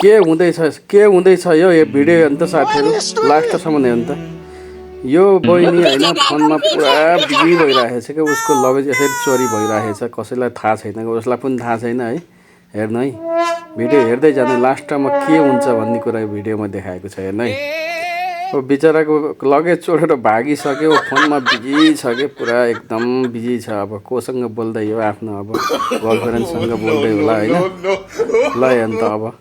के हुँदैछ यो भिडियो हेर्नु त साथीहरू लास्टसम्म हेर्नु त। यो बहिनी होइन फोनमा पुरा बिजी भइरहेछ क्या, उसको लगेज यसरी चोरी भइरहेछ, कसैलाई थाहा छैन, उसलाई पनि थाहा छैन है। हेर्नु है भिडियो हेर्दै जानु, लास्टमा के हुन्छ भन्ने कुरा भिडियोमा देखाएको छ। हेर्नु है अब बिचराको लगेज चोरेर भागिसक्यो, फोनमा बिजी छ कि पुरा एकदम बिजी छ। अब कोसँग बोल्दै हो, आफ्नो अब गर्लफ्रेन्डसँग बोल्दै होला होइन। ल हेर्नु त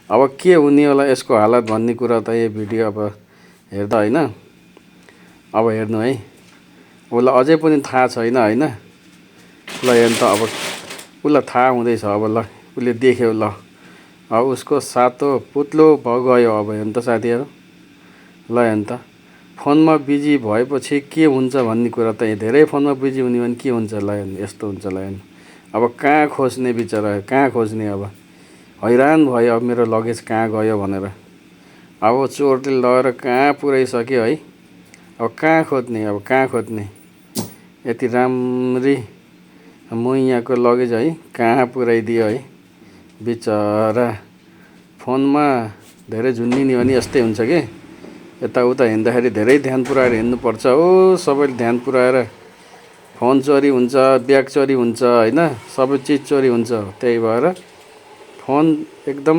अब के हुने होला यसको हालत भन्ने कुरा त यो भिडियो अब हेर्दा होइन। अब हेर्नु है उसलाई अझै पनि थाहा छैन होइन। ल हेर्नु त अब उसलाई थाहा हुँदैछ। अब ल उसले देख्यो, ल अब उसको सातो पुत्लो गयो। अब हेर्नु त साथीहरू, ल हेर्नु त फोनमा बिजी भएपछि के हुन्छ भन्ने कुरा त धेरै फोनमा बिजी हुने भने के हुन्छ। ल हेर्नु यस्तो हुन्छ। ल हेर्नु अब कहाँ खोज्ने, बिचरा कहाँ खोज्ने। अब हैरान भयो अब मेरो लगेज कहाँ गयो भनेर। अब चोरले लगेर कहाँ पुर्याइसक्यो है। अब कहाँ खोज्ने, अब कहाँ खोज्ने। यति राम्री मैयाको लगेज है कहाँ पुर्याइदियो है बिचरा। फोनमा धेरै झुन्निने भने यस्तै हुन्छ कि, यताउता हिँड्दाखेरि धेरै ध्यान पुऱ्याएर हिँड्नुपर्छ हो। सबैले ध्यान पुऱ्याएर फोन चोरी हुन्छ, ब्याग चोरी हुन्छ होइन, सबै चिज चोरी हुन्छ। त्यही भएर फोन एकदम